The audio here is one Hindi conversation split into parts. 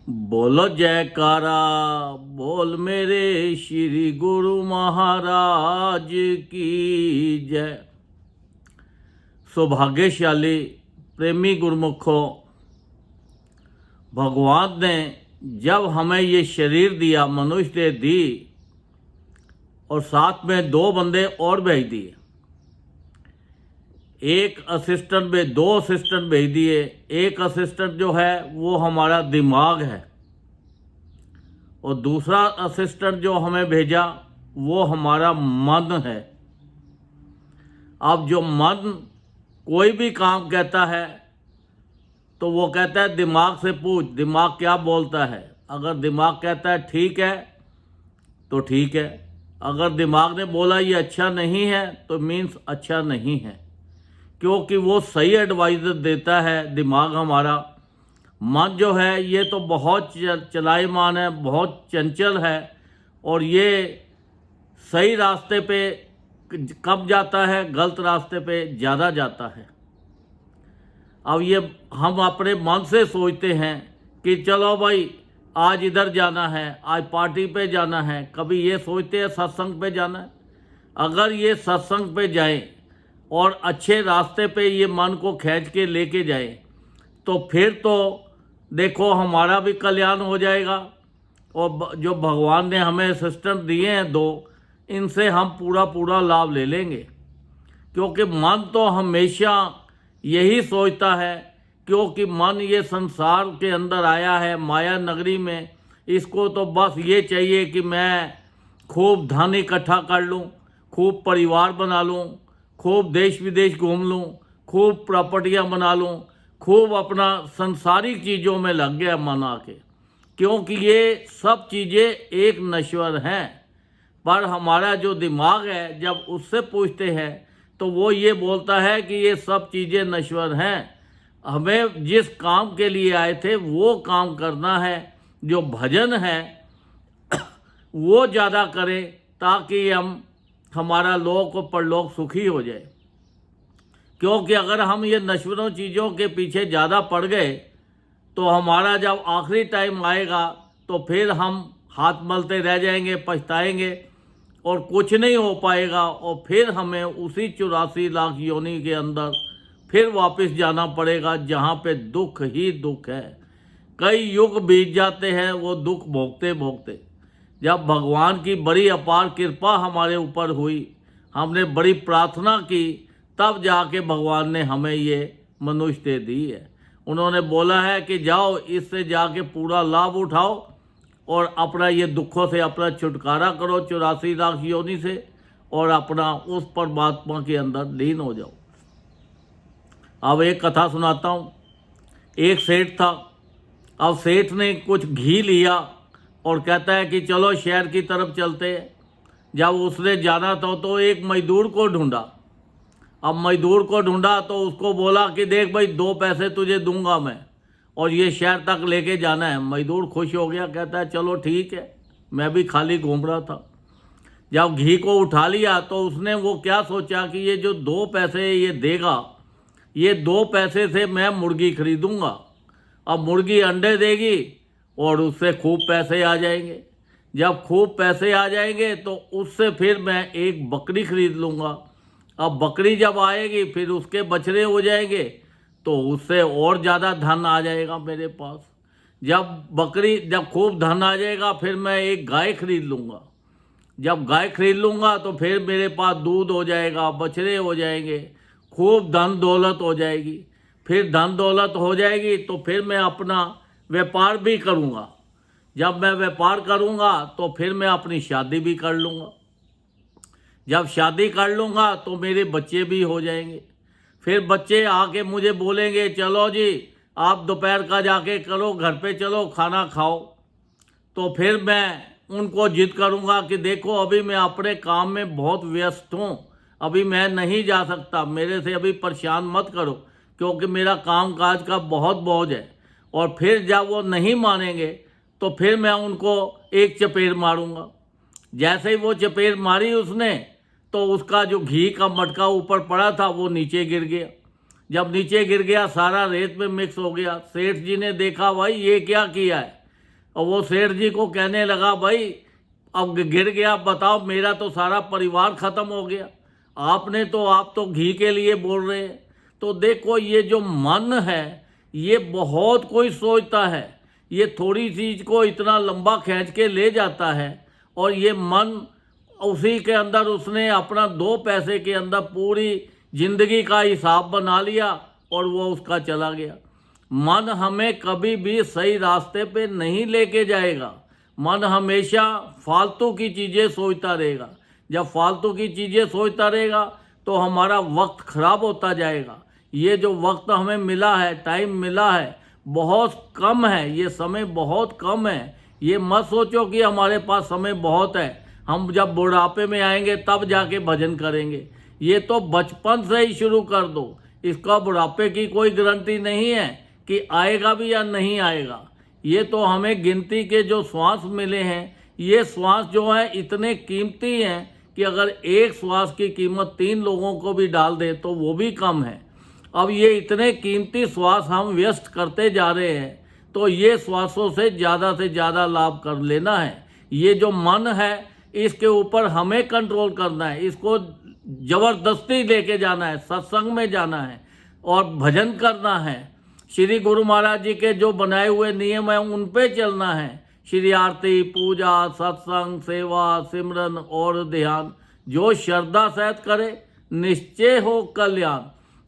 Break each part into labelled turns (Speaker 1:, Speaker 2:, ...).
Speaker 1: बोलो जयकारा, बोल मेरे श्री गुरु महाराज की जय। सौभाग्यशाली प्रेमी गुरुमुखों, भगवान ने जब हमें ये शरीर दिया, मनुष्य देह दी, और साथ में दो बंदे और भेज दिए। एक असिस्टेंट में दो असिस्टेंट भेज दिए। एक असिस्टेंट जो है वो हमारा दिमाग है, और दूसरा असिस्टेंट जो हमें भेजा वो हमारा मन है। अब जो मन कोई भी काम कहता है तो वो कहता है दिमाग से पूछ, दिमाग क्या बोलता है। अगर दिमाग कहता है ठीक है तो ठीक है, अगर दिमाग ने बोला ये अच्छा नहीं है तो मीन्स अच्छा नहीं है, क्योंकि वो सही एडवाइस देता है दिमाग हमारा। मन जो है ये तो बहुत चलायमान है, बहुत चंचल है, और ये सही रास्ते पे कम जाता है, गलत रास्ते पे ज़्यादा जाता है। अब ये हम अपने मन से सोचते हैं कि चलो भाई आज इधर जाना है, आज पार्टी पे जाना है, कभी ये सोचते हैं सत्संग पे जाना है। अगर ये सत्संग पे जाएं और अच्छे रास्ते पे ये मन को खींच के लेके जाए तो फिर तो देखो हमारा भी कल्याण हो जाएगा, और जो भगवान ने हमें असिस्टेंट दिए हैं दो, इनसे हम पूरा लाभ ले लेंगे। क्योंकि मन तो हमेशा यही सोचता है, क्योंकि मन ये संसार के अंदर आया है माया नगरी में। इसको तो बस ये चाहिए कि मैं खूब धन इकट्ठा कर लूँ, खूब परिवार बना लूँ, खूब देश विदेश घूम लूँ, खूब प्रॉपर्टियाँ बना लूँ, खूब अपना संसारिक चीज़ों में लग गया मन आके। क्योंकि ये सब चीज़ें एक नश्वर हैं। पर हमारा जो दिमाग है जब उससे पूछते हैं तो वो ये बोलता है कि ये सब चीज़ें नश्वर हैं, हमें जिस काम के लिए आए थे वो काम करना है, जो भजन है वो ज़्यादा करें ताकि हमारा लोक और परलोक सुखी हो जाए। क्योंकि अगर हम ये नश्वरों चीज़ों के पीछे ज़्यादा पड़ गए तो हमारा जब आखिरी टाइम आएगा तो फिर हम हाथ मलते रह जाएंगे, पछताएंगे, और कुछ नहीं हो पाएगा, और फिर हमें उसी 84 लाख योनि के अंदर फिर वापस जाना पड़ेगा जहाँ पे दुख ही दुख है। कई युग बीत जाते हैं वो दुख भोगते भोगते। जब भगवान की बड़ी अपार कृपा हमारे ऊपर हुई, हमने बड़ी प्रार्थना की, तब जाके भगवान ने हमें ये मनुष्य दी है। उन्होंने बोला है कि जाओ इससे जाके पूरा लाभ उठाओ और अपना ये दुखों से अपना छुटकारा करो 84 लाख योनि से, और अपना उस परमात्मा के अंदर लीन हो जाओ। अब एक कथा सुनाता हूँ। एक सेठ था। अब सेठ ने कुछ घी लिया और कहता है कि चलो शहर की तरफ चलते हैं। जब उसने जाना था तो एक मजदूर को ढूंढा। अब मजदूर को ढूंढा तो उसको बोला कि देख भाई 2 पैसे तुझे दूंगा मैं, और ये शहर तक लेके जाना है। मजदूर खुश हो गया, कहता है चलो ठीक है, मैं भी खाली घूम रहा था। जब घी को उठा लिया तो उसने वो क्या सोचा कि ये जो 2 पैसे ये देगा, ये 2 पैसे से मैं मुर्गी खरीदूंगा। अब मुर्गी अंडे देगी और उससे खूब पैसे आ जाएंगे। जब खूब पैसे आ जाएंगे तो उससे फिर मैं एक बकरी खरीद लूँगा। अब बकरी जब आएगी फिर उसके बछड़े हो जाएंगे तो उससे और ज़्यादा धन आ जाएगा मेरे पास। जब खूब धन आ जाएगा फिर मैं एक गाय खरीद लूँगा। जब गाय खरीद लूँगा तो फिर मेरे पास दूध हो जाएगा, बछड़े हो जाएंगे, खूब धन दौलत हो जाएगी। फिर धन दौलत हो जाएगी तो फिर मैं अपना व्यापार भी करूँगा। जब मैं व्यापार करूँगा तो फिर मैं अपनी शादी भी कर लूँगा। जब शादी कर लूँगा तो मेरे बच्चे भी हो जाएंगे। फिर बच्चे आके मुझे बोलेंगे चलो जी आप दोपहर का जाके करो, घर पे चलो खाना खाओ। तो फिर मैं उनको जिद करूँगा कि देखो अभी मैं अपने काम में बहुत व्यस्त हूँ, अभी मैं नहीं जा सकता, मेरे से अभी परेशान मत करो, क्योंकि मेरा काम काज का बहुत बोझ है। और फिर जब वो नहीं मानेंगे तो फिर मैं उनको एक चपेट मारूँगा। जैसे ही वो चपेट मारी उसने तो उसका जो घी का मटका ऊपर पड़ा था वो नीचे गिर गया। जब नीचे गिर गया सारा रेत में मिक्स हो गया। सेठ जी ने देखा भाई ये क्या किया है, और वो सेठ जी को कहने लगा, भाई अब गिर गया, बताओ मेरा तो सारा परिवार खत्म हो गया, आप तो घी के लिए बोल रहे हैं। तो देखो ये जो मन है ये बहुत कोई सोचता है, ये थोड़ी चीज को इतना लंबा खींच के ले जाता है, और ये मन उसी के अंदर उसने अपना 2 पैसे के अंदर पूरी जिंदगी का हिसाब बना लिया और वो उसका चला गया। मन हमें कभी भी सही रास्ते पे नहीं लेके जाएगा। मन हमेशा फालतू की चीज़ें सोचता रहेगा। जब फालतू की चीज़ें सोचता रहेगा तो हमारा वक्त खराब होता जाएगा। ये जो वक्त हमें मिला है, टाइम मिला है, बहुत कम है, ये समय बहुत कम है। ये मत सोचो कि हमारे पास समय बहुत है, हम जब बुढ़ापे में आएंगे तब जाके भजन करेंगे। ये तो बचपन से ही शुरू कर दो। इसका बुढ़ापे की कोई गारंटी नहीं है कि आएगा भी या नहीं आएगा। ये तो हमें गिनती के जो श्वास मिले हैं, ये श्वास जो है इतने कीमती हैं कि अगर एक श्वास की कीमत 3 लोगों को भी डाल दे तो वो भी कम है। अब ये इतने कीमती श्वास हम व्यस्त करते जा रहे हैं, तो ये श्वासों से ज़्यादा लाभ कर लेना है। ये जो मन है इसके ऊपर हमें कंट्रोल करना है, इसको जबरदस्ती लेके जाना है, सत्संग में जाना है और भजन करना है। श्री गुरु महाराज जी के जो बनाए हुए नियम हैं उन पे चलना है। श्री आरती, पूजा, सत्संग, सेवा, सिमरन और ध्यान जो श्रद्धा सहित करे निश्चय हो कल्याण।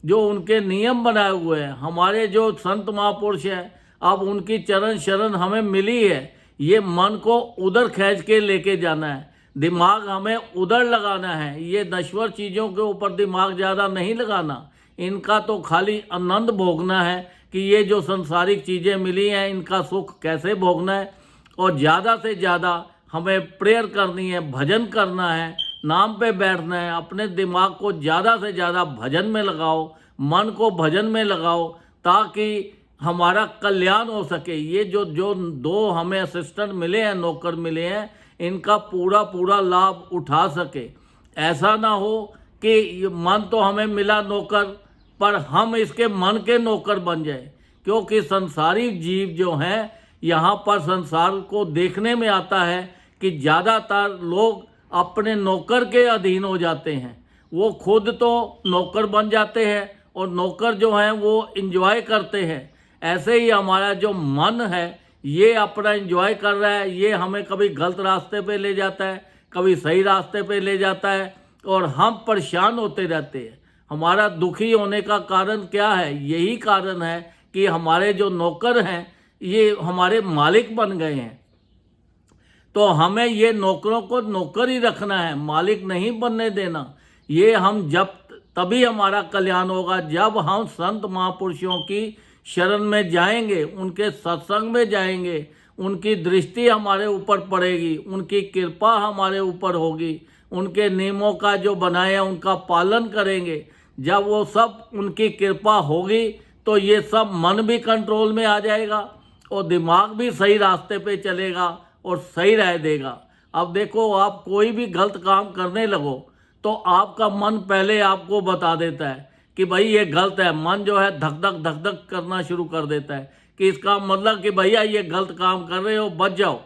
Speaker 1: जो उनके नियम बनाए हुए हैं, हमारे जो संत महापुरुष हैं, अब उनकी चरण शरण हमें मिली है। ये मन को उधर खींच के लेके जाना है, दिमाग हमें उधर लगाना है। ये नश्वर चीज़ों के ऊपर दिमाग ज़्यादा नहीं लगाना, इनका तो खाली आनंद भोगना है कि ये जो संसारिक चीज़ें मिली हैं इनका सुख कैसे भोगना है। और ज़्यादा से ज़्यादा हमें प्रेयर करनी है, भजन करना है, नाम पे बैठना है। अपने दिमाग को ज़्यादा से ज़्यादा भजन में लगाओ, मन को भजन में लगाओ, ताकि हमारा कल्याण हो सके। ये जो 2 हमें असिस्टेंट मिले हैं, नौकर मिले हैं, इनका पूरा लाभ उठा सके। ऐसा ना हो कि मन तो हमें मिला नौकर, पर हम इसके मन के नौकर बन जाए। क्योंकि संसारिक जीव जो हैं, यहाँ पर संसार को देखने में आता है कि ज़्यादातर लोग अपने नौकर के अधीन हो जाते हैं। वो खुद तो नौकर बन जाते हैं और नौकर जो हैं वो इंजॉय करते हैं। ऐसे ही हमारा जो मन है ये अपना इंजॉय कर रहा है, ये हमें कभी गलत रास्ते पे ले जाता है, कभी सही रास्ते पे ले जाता है और हम परेशान होते रहते हैं। हमारा दुखी होने का कारण क्या है? यही कारण है कि हमारे जो नौकर हैं ये हमारे मालिक बन गए हैं। तो हमें ये नौकरों को नौकर ही रखना है, मालिक नहीं बनने देना। ये हम जब तभी हमारा कल्याण होगा जब हम संत महापुरुषों की शरण में जाएंगे, उनके सत्संग में जाएंगे, उनकी दृष्टि हमारे ऊपर पड़ेगी, उनकी कृपा हमारे ऊपर होगी, उनके नियमों का जो बनाया उनका पालन करेंगे। जब वो सब उनकी कृपा होगी तो ये सब मन भी कंट्रोल में आ जाएगा और दिमाग भी सही रास्ते पे चलेगा और सही रह देगा। अब देखो, आप कोई भी गलत काम करने लगो तो आपका मन पहले आपको बता देता है कि भाई ये गलत है। मन जो है धक धक करना शुरू कर देता है कि इसका मतलब कि भैया ये गलत काम कर रहे हो, बच जाओ।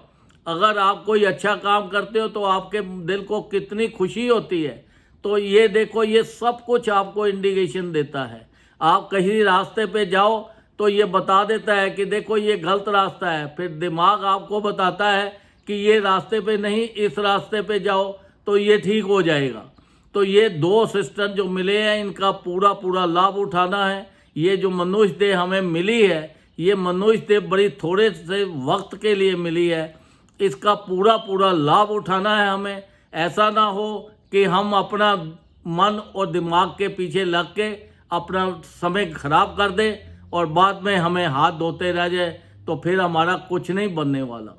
Speaker 1: अगर आप कोई अच्छा काम करते हो तो आपके दिल को कितनी खुशी होती है। तो ये देखो, ये सब कुछ आपको इंडिकेशन देता है। आप कहीं रास्ते पे जाओ तो ये बता देता है कि देखो ये गलत रास्ता है, फिर दिमाग आपको बताता है कि ये रास्ते पे नहीं, इस रास्ते पे जाओ तो ये ठीक हो जाएगा। तो ये 2 सिस्टम जो मिले हैं इनका पूरा लाभ उठाना है। ये जो मनुष्य देह हमें मिली है, ये मनुष्य देह बड़ी थोड़े से वक्त के लिए मिली है, इसका पूरा लाभ उठाना है हमें। ऐसा ना हो कि हम अपना मन और दिमाग के पीछे लग के अपना समय खराब कर दें और बाद में हमें हाथ धोते रह जाए, तो फिर हमारा कुछ नहीं बनने वाला।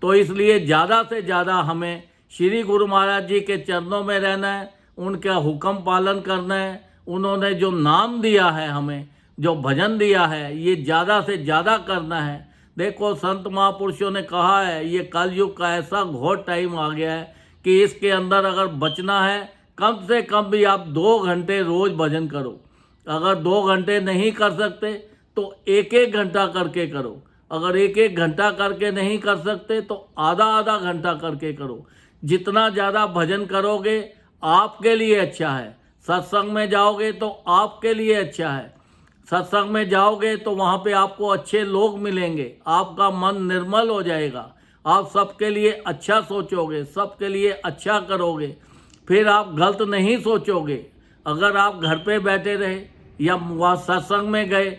Speaker 1: तो इसलिए ज़्यादा से ज़्यादा हमें श्री गुरु महाराज जी के चरणों में रहना है, उनका हुक्म पालन करना है। उन्होंने जो नाम दिया है, हमें जो भजन दिया है, ये ज़्यादा से ज़्यादा करना है। देखो, संत महापुरुषों ने कहा है ये कलयुग का ऐसा घोर टाइम आ गया है कि इसके अंदर अगर बचना है, कम से कम भी आप 2 घंटे रोज़ भजन करो। अगर 2 घंटे नहीं कर सकते तो 1-1 घंटा करके करो। अगर एक एक घंटा करके नहीं कर सकते तो आधा आधा घंटा करके करो। जितना ज़्यादा भजन करोगे आपके लिए अच्छा है। सत्संग में जाओगे तो आपके लिए अच्छा है। सत्संग में जाओगे तो वहाँ पे आपको अच्छे लोग मिलेंगे, आपका मन निर्मल हो जाएगा, आप सबके लिए अच्छा सोचोगे, सबके लिए अच्छा करोगे, फिर आप गलत नहीं सोचोगे। अगर आप घर पे बैठे रहे या वहाँ सत्संग में गए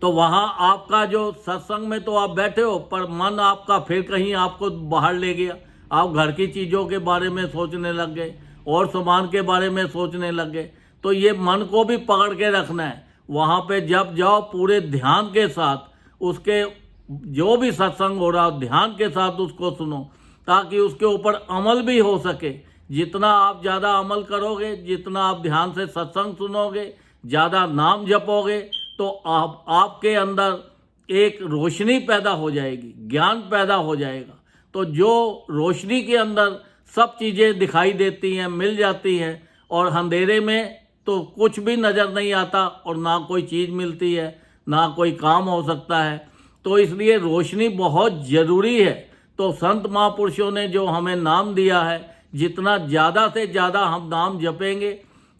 Speaker 1: तो वहाँ आपका जो सत्संग में तो आप बैठे हो पर मन आपका फिर कहीं आपको बाहर ले गया, आप घर की चीज़ों के बारे में सोचने लग गए और सामान के बारे में सोचने लग गए। तो ये मन को भी पकड़ के रखना है। वहाँ पे जब जाओ पूरे ध्यान के साथ उसके जो भी सत्संग हो रहा हो ध्यान के साथ उसको सुनो, ताकि उसके ऊपर अमल भी हो सके। जितना आप ज़्यादा अमल करोगे, जितना आप ध्यान से सत्संग सुनोगे, ज़्यादा नाम जपोगे, तो आपके अंदर एक रोशनी पैदा हो जाएगी, ज्ञान पैदा हो जाएगा। तो जो रोशनी के अंदर सब चीज़ें दिखाई देती हैं, मिल जाती हैं, और अंधेरे में तो कुछ भी नज़र नहीं आता और ना कोई चीज़ मिलती है, ना कोई काम हो सकता है। तो इसलिए रोशनी बहुत ज़रूरी है। तो संत महापुरुषों ने जो हमें नाम दिया है, जितना ज़्यादा से ज़्यादा हम नाम जपेंगे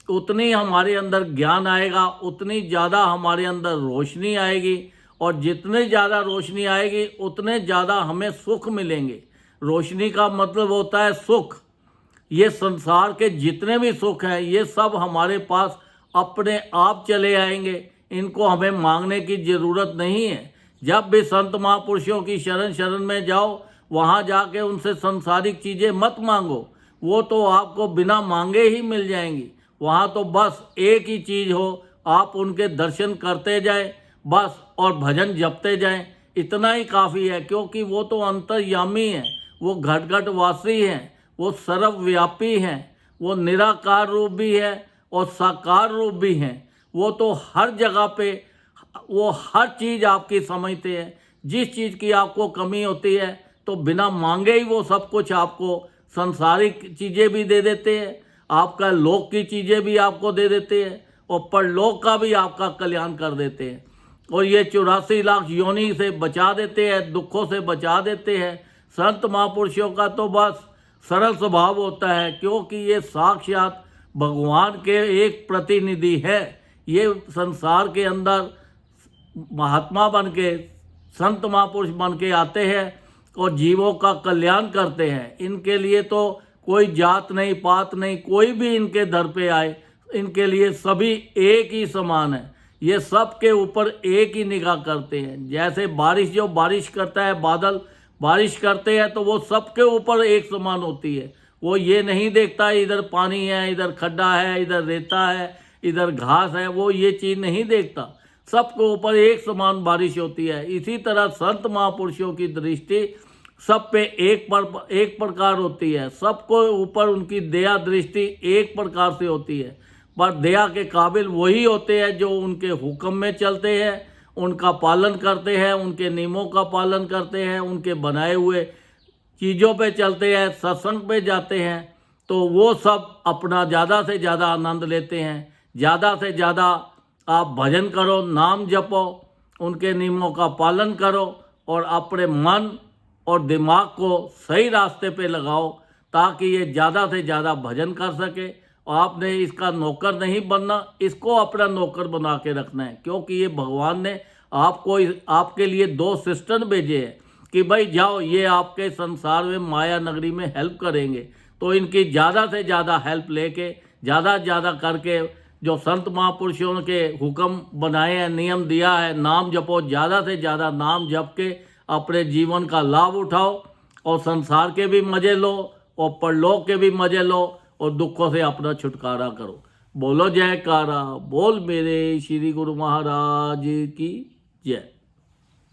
Speaker 1: उतनी हमारे अंदर ज्ञान आएगा, उतनी ज़्यादा हमारे अंदर रोशनी आएगी, और जितनी ज़्यादा रोशनी आएगी उतने ज़्यादा हमें सुख मिलेंगे। रोशनी का मतलब होता है सुख। ये संसार के जितने भी सुख हैं ये सब हमारे पास अपने आप चले आएंगे, इनको हमें मांगने की ज़रूरत नहीं है। जब भी संत महापुरुषों की शरण में जाओ, वहाँ जाके उनसे संसारिक चीज़ें मत मांगो, वो तो आपको बिना मांगे ही मिल जाएंगी। वहाँ तो बस एक ही चीज़ हो, आप उनके दर्शन करते जाएं बस, और भजन जपते जाएं, इतना ही काफ़ी है। क्योंकि वो तो अंतर्यामी हैं, वो घट घट वासी हैं, वो सर्वव्यापी हैं, वो निराकार रूप भी है और साकार रूप भी हैं। वो तो हर जगह पे वो हर चीज़ आपकी समझते हैं। जिस चीज़ की आपको कमी होती है तो बिना मांगे ही वो सब कुछ आपको, संसारिक चीज़ें भी दे देते हैं, आपका लोक की चीज़ें भी आपको दे देते हैं, और परलोक का भी आपका कल्याण कर देते हैं। और ये 84 लाख योनि से बचा देते हैं, दुखों से बचा देते हैं। संत महापुरुषों का तो बस सरल स्वभाव होता है, क्योंकि ये साक्षात भगवान के एक प्रतिनिधि है। ये संसार के अंदर महात्मा बन के, संत महापुरुष बन के आते हैं और जीवों का कल्याण करते हैं। इनके लिए तो कोई जात नहीं, पात नहीं, कोई भी इनके दर पे आए, इनके लिए सभी एक ही समान है। ये सब के ऊपर एक ही निगाह करते हैं। जैसे बारिश, जो बारिश करता है, बादल बारिश करते हैं तो वो सबके ऊपर एक समान होती है। वो ये नहीं देखता इधर पानी है, इधर खड्डा है, इधर रेता है, इधर घास है, वो ये चीज़ नहीं देखता। सबके ऊपर एक समान बारिश होती है। इसी तरह संत महापुरुषों की दृष्टि सब पे एक प्रकार होती है। सबको ऊपर उनकी दया दृष्टि एक प्रकार से होती है। पर दया के काबिल वही होते हैं जो उनके हुक्म में चलते हैं, उनका पालन करते हैं, उनके नियमों का पालन करते हैं, उनके बनाए हुए चीज़ों पे चलते हैं, सत्संग पे जाते हैं। तो वो सब अपना ज़्यादा से ज़्यादा आनंद लेते हैं। ज़्यादा से ज़्यादा आप भजन करो, नाम जपो, उनके नियमों का पालन करो, और अपने मन और दिमाग को सही रास्ते पे लगाओ, ताकि ये ज़्यादा से ज़्यादा भजन कर सके। आपने इसका नौकर नहीं बनना, इसको अपना नौकर बना के रखना है। क्योंकि ये भगवान ने आपको, आपके लिए 2 सिस्टर भेजे हैं कि भाई जाओ, ये आपके संसार में माया नगरी में हेल्प करेंगे। तो इनकी ज़्यादा से ज़्यादा हेल्प लेके, ज़्यादा से ज़्यादा करके, जो संत महापुरुषों के हुक्म बनाए हैं, नियम दिया है, नाम जपो, ज़्यादा से ज़्यादा नाम जप के अपने जीवन का लाभ उठाओ, और संसार के भी मज़े लो और परलोक के भी मज़े लो, और दुखों से अपना छुटकारा करो। बोलो जयकारा, बोल मेरे श्री गुरु महाराज की जय।